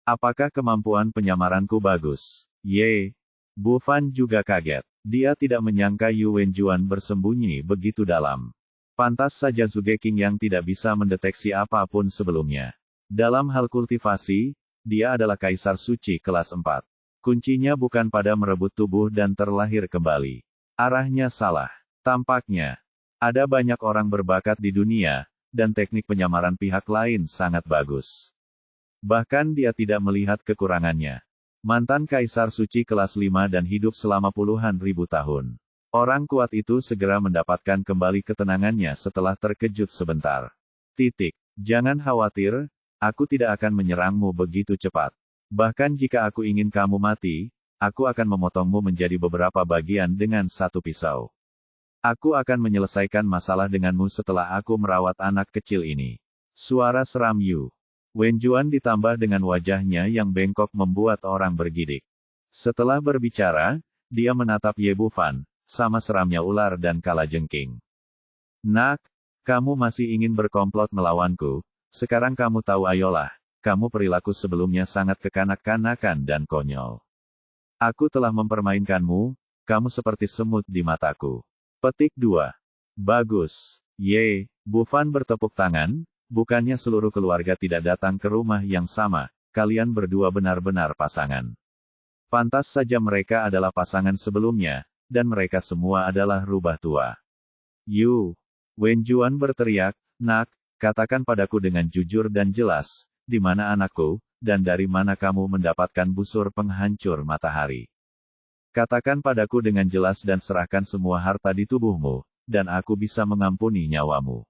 Apakah kemampuan penyamaranku bagus? Ye, Bufan juga kaget. Dia tidak menyangka Yu Wenjuan bersembunyi begitu dalam. Pantas saja Zhuge King yang tidak bisa mendeteksi apapun sebelumnya. Dalam hal kultivasi, dia adalah Kaisar Suci kelas 4. Kuncinya bukan pada merebut tubuh dan terlahir kembali. Arahnya salah. Tampaknya, ada banyak orang berbakat di dunia, dan teknik penyamaran pihak lain sangat bagus. Bahkan dia tidak melihat kekurangannya. Mantan Kaisar Suci kelas 5 dan hidup selama puluhan ribu tahun. Orang kuat itu segera mendapatkan kembali ketenangannya setelah terkejut sebentar. Jangan khawatir, aku tidak akan menyerangmu begitu cepat. Bahkan jika aku ingin kamu mati, aku akan memotongmu menjadi beberapa bagian dengan satu pisau. Aku akan menyelesaikan masalah denganmu setelah aku merawat anak kecil ini. Suara seram Yu Wenjuan ditambah dengan wajahnya yang bengkok membuat orang bergidik. Setelah berbicara, dia menatap Ye Bufan, sama seramnya ular dan kalajengking. Nak, kamu masih ingin berkomplot melawanku, sekarang kamu tahu ayolah, kamu perilaku sebelumnya sangat kekanak-kanakan dan konyol. Aku telah mempermainkanmu, kamu seperti semut di mataku. Petik 2. Bagus. Ye, Bufan bertepuk tangan, bukannya seluruh keluarga tidak datang ke rumah yang sama, kalian berdua benar-benar pasangan. Pantas saja mereka adalah pasangan sebelumnya, dan mereka semua adalah rubah tua. Yu Wenjuan berteriak, nak, katakan padaku dengan jujur dan jelas, di mana anakku, dan dari mana kamu mendapatkan busur penghancur matahari. Katakan padaku dengan jelas dan serahkan semua harta di tubuhmu, dan aku bisa mengampuni nyawamu.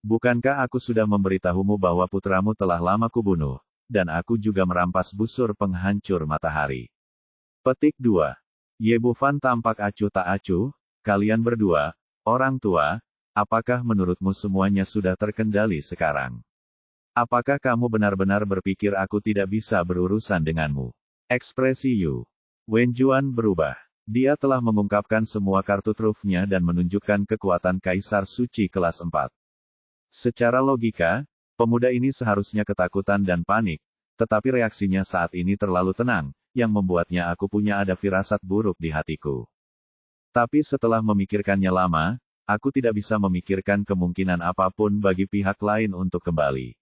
Bukankah aku sudah memberitahumu bahwa putramu telah lama kubunuh, dan aku juga merampas busur penghancur matahari. Petik 2. Ye Bufan tampak acuh tak acuh, kalian berdua, orang tua, apakah menurutmu semuanya sudah terkendali sekarang? Apakah kamu benar-benar berpikir aku tidak bisa berurusan denganmu? Ekspresi Yu Wenjuan berubah. Dia telah mengungkapkan semua kartu trufnya dan menunjukkan kekuatan Kaisar Suci kelas 4. Secara logika, pemuda ini seharusnya ketakutan dan panik, tetapi reaksinya saat ini terlalu tenang, yang membuatnya aku punya ada firasat buruk di hatiku. Tapi setelah memikirkannya lama, aku tidak bisa memikirkan kemungkinan apapun bagi pihak lain untuk kembali.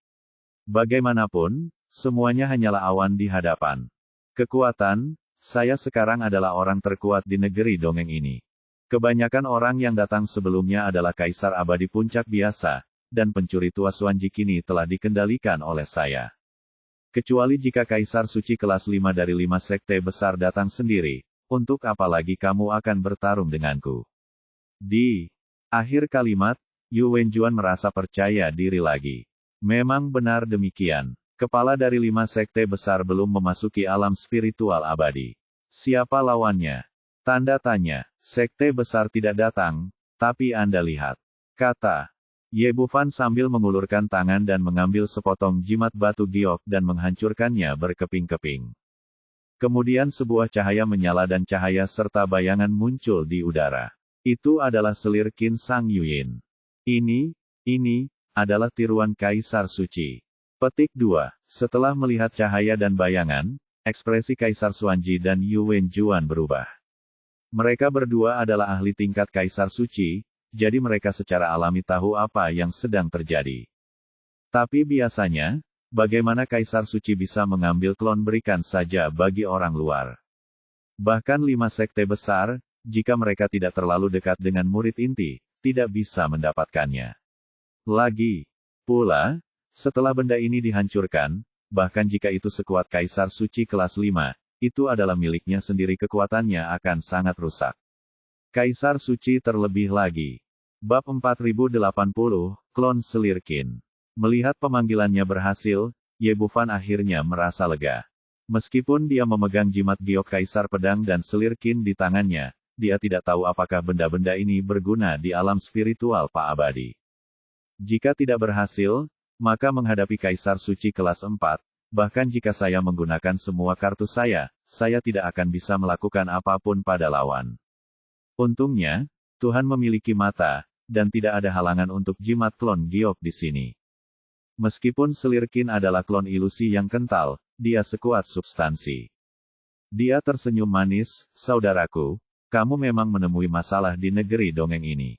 Bagaimanapun, semuanya hanyalah awan di hadapan. Kekuatan, saya sekarang adalah orang terkuat di negeri dongeng ini. Kebanyakan orang yang datang sebelumnya adalah kaisar abadi puncak biasa, dan pencuri tua Xuanji kini telah dikendalikan oleh saya. Kecuali jika Kaisar Suci kelas 5 dari 5 sekte besar datang sendiri, untuk apa lagi kamu akan bertarung denganku? Di akhir kalimat, Yu Wenjuan merasa percaya diri lagi. Memang benar demikian. Kepala dari 5 sekte besar belum memasuki alam spiritual abadi. Siapa lawannya? Tanda tanya. Sekte besar tidak datang, tapi Anda lihat. Kata Ye Bufan sambil mengulurkan tangan dan mengambil sepotong jimat batu giok dan menghancurkannya berkeping-keping. Kemudian sebuah cahaya menyala dan cahaya serta bayangan muncul di udara. Itu adalah selir Qin Sang Yuyin. Ini adalah tiruan Kaisar Suci. Petik 2. Setelah melihat cahaya dan bayangan, ekspresi Kaisar Xuanji dan Yu Wenjuan berubah. Mereka berdua adalah ahli tingkat Kaisar Suci, jadi mereka secara alami tahu apa yang sedang terjadi. Tapi biasanya, bagaimana Kaisar Suci bisa mengambil klon berikan saja bagi orang luar? Bahkan 5 sekte besar, jika mereka tidak terlalu dekat dengan murid inti, tidak bisa mendapatkannya. Lagi pula, setelah benda ini dihancurkan, bahkan jika itu sekuat Kaisar Suci kelas 5, itu adalah miliknya sendiri kekuatannya akan sangat rusak. Kaisar Suci terlebih lagi. Bab 4080, Klon Selir Qin. Melihat pemanggilannya berhasil, Ye Bufan akhirnya merasa lega. Meskipun dia memegang jimat giok Kaisar Pedang dan Selir Qin di tangannya, dia tidak tahu apakah benda-benda ini berguna di alam spiritual Pak Abadi. Jika tidak berhasil, maka menghadapi Kaisar Suci kelas 4, bahkan jika saya menggunakan semua kartu saya tidak akan bisa melakukan apapun pada lawan. Untungnya, Tuhan memiliki mata, dan tidak ada halangan untuk jimat klon giok di sini. Meskipun Selir Qin adalah klon ilusi yang kental, dia sekuat substansi. Dia tersenyum manis, saudaraku, kamu memang menemui masalah di negeri dongeng ini.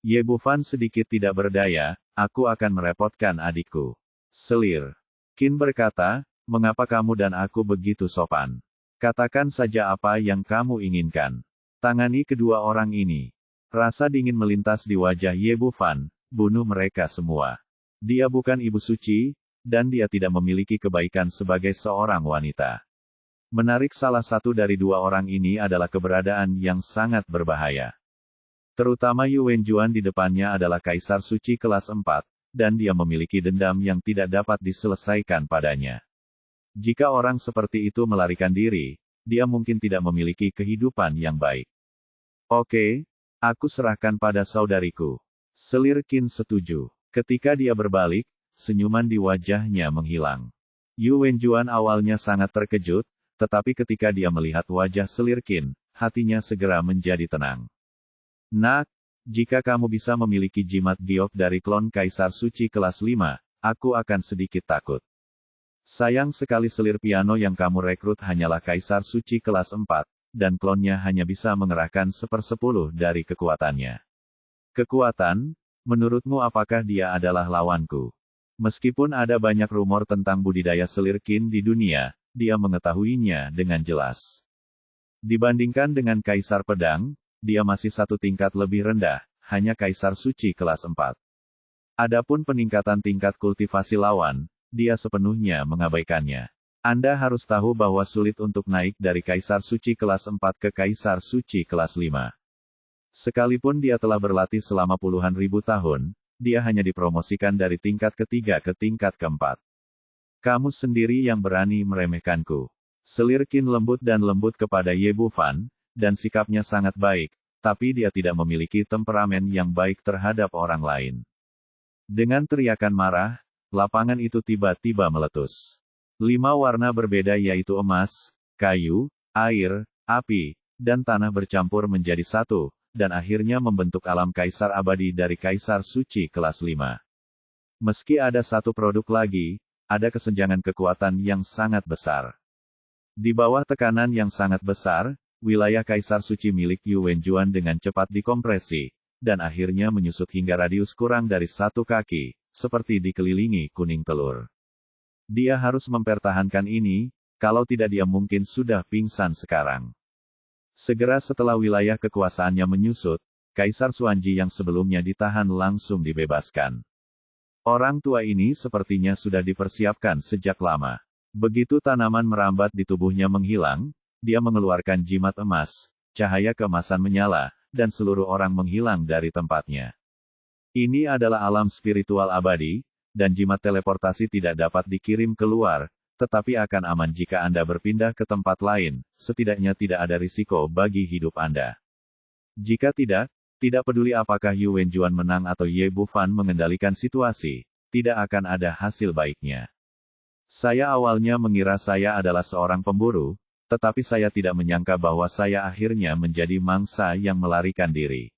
Ye Bufan sedikit tidak berdaya, aku akan merepotkan adikku. Selir Qin berkata, mengapa kamu dan aku begitu sopan? Katakan saja apa yang kamu inginkan. Tangani kedua orang ini. Rasa dingin melintas di wajah Ye Bufan, bunuh mereka semua. Dia bukan ibu suci, dan dia tidak memiliki kebaikan sebagai seorang wanita. Menarik salah satu dari dua orang ini adalah keberadaan yang sangat berbahaya. Terutama Yu Wenjuan di depannya adalah Kaisar Suci kelas 4, dan dia memiliki dendam yang tidak dapat diselesaikan padanya. Jika orang seperti itu melarikan diri, dia mungkin tidak memiliki kehidupan yang baik. Oke, aku serahkan pada saudariku. Selir Qin setuju. Ketika dia berbalik, senyuman di wajahnya menghilang. Yu Wenjuan awalnya sangat terkejut, tetapi ketika dia melihat wajah Selir Qin, hatinya segera menjadi tenang. Nak, jika kamu bisa memiliki jimat giok dari klon Kaisar Suci kelas 5, aku akan sedikit takut. Sayang sekali selir piano yang kamu rekrut hanyalah Kaisar Suci kelas 4. Dan klonnya hanya bisa mengerahkan 1/10 dari kekuatannya. Kekuatan, menurutmu apakah dia adalah lawanku? Meskipun ada banyak rumor tentang budidaya Selir Qin di dunia, dia mengetahuinya dengan jelas. Dibandingkan dengan Kaisar Pedang, dia masih satu tingkat lebih rendah, hanya Kaisar Suci kelas 4. Adapun peningkatan tingkat kultivasi lawan, dia sepenuhnya mengabaikannya. Anda harus tahu bahwa sulit untuk naik dari Kaisar Suci kelas 4 ke Kaisar Suci kelas 5. Sekalipun dia telah berlatih selama puluhan ribu tahun, dia hanya dipromosikan dari tingkat ketiga ke tingkat keempat. Kamu sendiri yang berani meremehkanku. Selir Qin lembut kepada Ye Bufan, dan sikapnya sangat baik, tapi dia tidak memiliki temperamen yang baik terhadap orang lain. Dengan teriakan marah, lapangan itu tiba-tiba meletus. 5 warna berbeda yaitu emas, kayu, air, api, dan tanah bercampur menjadi satu, dan akhirnya membentuk alam kaisar abadi dari kaisar suci kelas 5. Meski ada satu produk lagi, ada kesenjangan kekuatan yang sangat besar. Di bawah tekanan yang sangat besar, wilayah kaisar suci milik Yu Wenjuan dengan cepat dikompresi, dan akhirnya menyusut hingga radius kurang dari 1 kaki, seperti dikelilingi kuning telur. Dia harus mempertahankan ini, kalau tidak dia mungkin sudah pingsan sekarang. Segera setelah wilayah kekuasaannya menyusut, Kaisar Xuanji yang sebelumnya ditahan langsung dibebaskan. Orang tua ini sepertinya sudah dipersiapkan sejak lama. Begitu tanaman merambat di tubuhnya menghilang, dia mengeluarkan jimat emas, cahaya keemasan menyala, dan seluruh orang menghilang dari tempatnya. Ini adalah alam spiritual abadi, dan jimat teleportasi tidak dapat dikirim keluar, tetapi akan aman jika Anda berpindah ke tempat lain, setidaknya tidak ada risiko bagi hidup Anda. Jika tidak peduli apakah Yu Wenjuan menang atau Ye Bufan mengendalikan situasi, tidak akan ada hasil baiknya. Saya awalnya mengira saya adalah seorang pemburu, tetapi saya tidak menyangka bahwa saya akhirnya menjadi mangsa yang melarikan diri.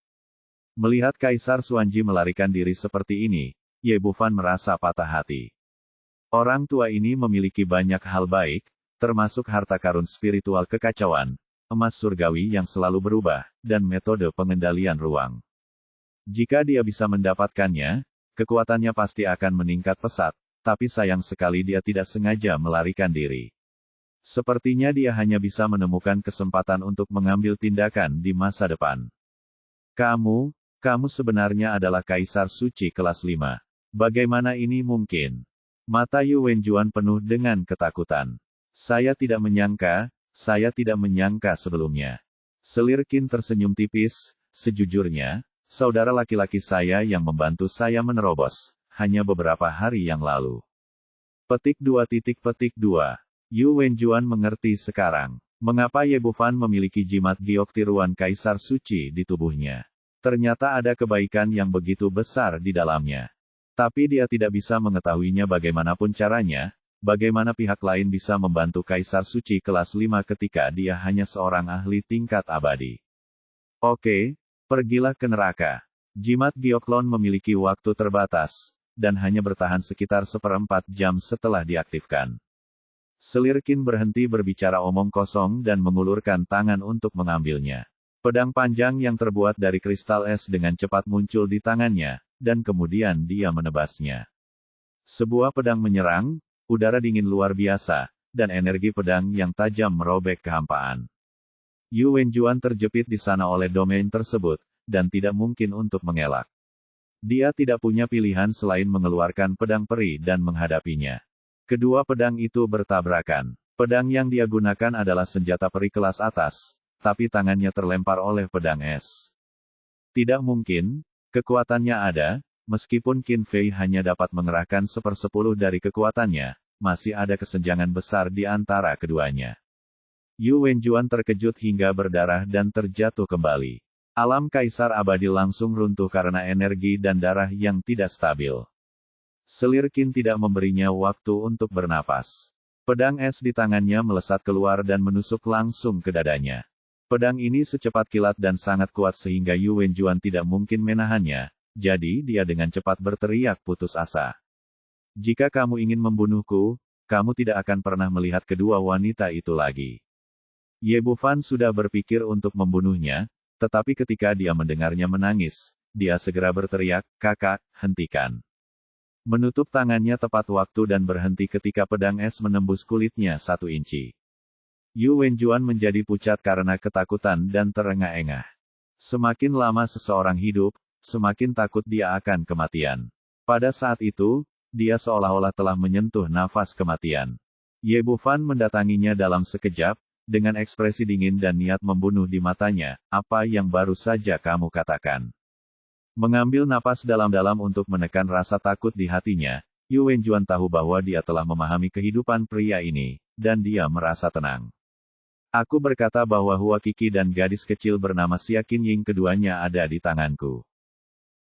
Melihat Kaisar Xuanji melarikan diri seperti ini, Ye Bufan merasa patah hati. Orang tua ini memiliki banyak hal baik, termasuk harta karun spiritual kekacauan, emas surgawi yang selalu berubah, dan metode pengendalian ruang. Jika dia bisa mendapatkannya, kekuatannya pasti akan meningkat pesat, tapi sayang sekali dia tidak sengaja melarikan diri. Sepertinya dia hanya bisa menemukan kesempatan untuk mengambil tindakan di masa depan. Kamu sebenarnya adalah Kaisar Suci kelas 5. Bagaimana ini mungkin? Mata Yu Wenjuan penuh dengan ketakutan. Saya tidak menyangka sebelumnya. Selir Qin tersenyum tipis, sejujurnya, saudara laki-laki saya yang membantu saya menerobos, hanya beberapa hari yang lalu. Petik 2. Yu Wenjuan mengerti sekarang, mengapa Ye Bufan memiliki jimat giok tiruan Kaisar Suci di tubuhnya. Ternyata ada kebaikan yang begitu besar di dalamnya. Tapi dia tidak bisa mengetahuinya bagaimanapun caranya. Bagaimana pihak lain bisa membantu Kaisar Suci kelas 5 ketika dia hanya seorang ahli tingkat abadi? Oke, pergilah ke neraka. Jimat Gioklon memiliki waktu terbatas, dan hanya bertahan sekitar 1/4 jam setelah diaktifkan. Selir Qin berhenti berbicara omong kosong dan mengulurkan tangan untuk mengambilnya. Pedang panjang yang terbuat dari kristal es dengan cepat muncul di tangannya, dan kemudian dia menebasnya. Sebuah pedang menyerang, udara dingin luar biasa, dan energi pedang yang tajam merobek kehampaan. Yu Wenjuan terjepit di sana oleh domain tersebut, dan tidak mungkin untuk mengelak. Dia tidak punya pilihan selain mengeluarkan pedang peri dan menghadapinya. Kedua pedang itu bertabrakan. Pedang yang dia gunakan adalah senjata peri kelas atas, tapi tangannya terlempar oleh pedang es. Tidak mungkin, kekuatannya ada. Meskipun Qin Fei hanya dapat mengerahkan 1/10 dari kekuatannya, masih ada kesenjangan besar di antara keduanya. Yu Wenjuan terkejut hingga berdarah dan terjatuh kembali. Alam Kaisar Abadi langsung runtuh karena energi dan darah yang tidak stabil. Selir Qin tidak memberinya waktu untuk bernapas. Pedang es di tangannya melesat keluar dan menusuk langsung ke dadanya. Pedang ini secepat kilat dan sangat kuat sehingga Yu Wenjuan tidak mungkin menahannya. Jadi dia dengan cepat berteriak putus asa. Jika kamu ingin membunuhku, kamu tidak akan pernah melihat kedua wanita itu lagi. Ye Bufan sudah berpikir untuk membunuhnya, tetapi ketika dia mendengarnya menangis, dia segera berteriak, "Kakak, hentikan." Menutup tangannya tepat waktu dan berhenti ketika pedang es menembus kulitnya 1 inci. Yu Wenjuan menjadi pucat karena ketakutan dan terengah-engah. Semakin lama seseorang hidup, semakin takut dia akan kematian. Pada saat itu, dia seolah-olah telah menyentuh nafas kematian. Ye Bufan mendatanginya dalam sekejap, dengan ekspresi dingin dan niat membunuh di matanya. "Apa yang baru saja kamu katakan?" Mengambil napas dalam-dalam untuk menekan rasa takut di hatinya, Yu Wenjuan tahu bahwa dia telah memahami kehidupan pria ini, dan dia merasa tenang. Aku berkata bahwa Hua Qi dan gadis kecil bernama Xia Qinying keduanya ada di tanganku.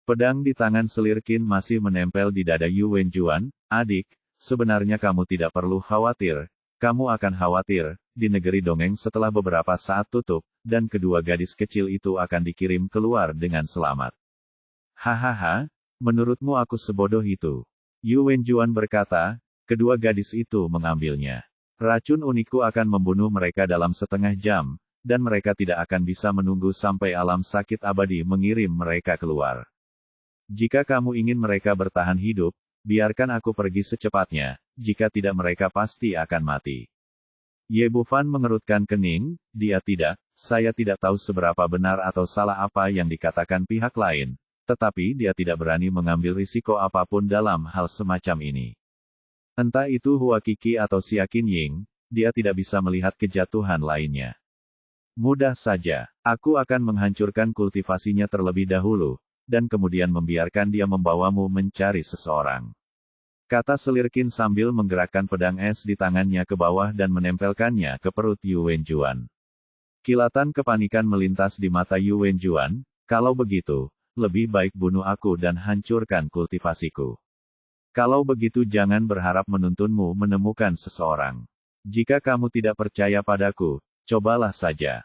Pedang di tangan selir Qin masih menempel di dada Yu Wenjuan. Adik, sebenarnya kamu tidak perlu khawatir. Kamu akan khawatir, di negeri dongeng setelah beberapa saat tutup, dan kedua gadis kecil itu akan dikirim keluar dengan selamat. Hahaha, menurutmu aku sebodoh itu? Yu Wenjuan berkata, kedua gadis itu mengambilnya. Racun unikku akan membunuh mereka dalam setengah jam, dan mereka tidak akan bisa menunggu sampai alam sakit abadi mengirim mereka keluar. Jika kamu ingin mereka bertahan hidup, biarkan aku pergi secepatnya, jika tidak mereka pasti akan mati. Ye Bufan mengerutkan kening, saya tidak tahu seberapa benar atau salah apa yang dikatakan pihak lain, tetapi dia tidak berani mengambil risiko apapun dalam hal semacam ini. Entah itu Hua Qi atau Xia Qinying, dia tidak bisa melihat kejatuhan lainnya. Mudah saja, aku akan menghancurkan kultivasinya terlebih dahulu, dan kemudian membiarkan dia membawamu mencari seseorang. Kata selir Qin sambil menggerakkan pedang es di tangannya ke bawah dan menempelkannya ke perut Yu Wenjuan. Kilatan kepanikan melintas di mata Yu Wenjuan, kalau begitu, lebih baik bunuh aku dan hancurkan kultivasiku. Kalau begitu jangan berharap menuntunmu menemukan seseorang. Jika kamu tidak percaya padaku, cobalah saja.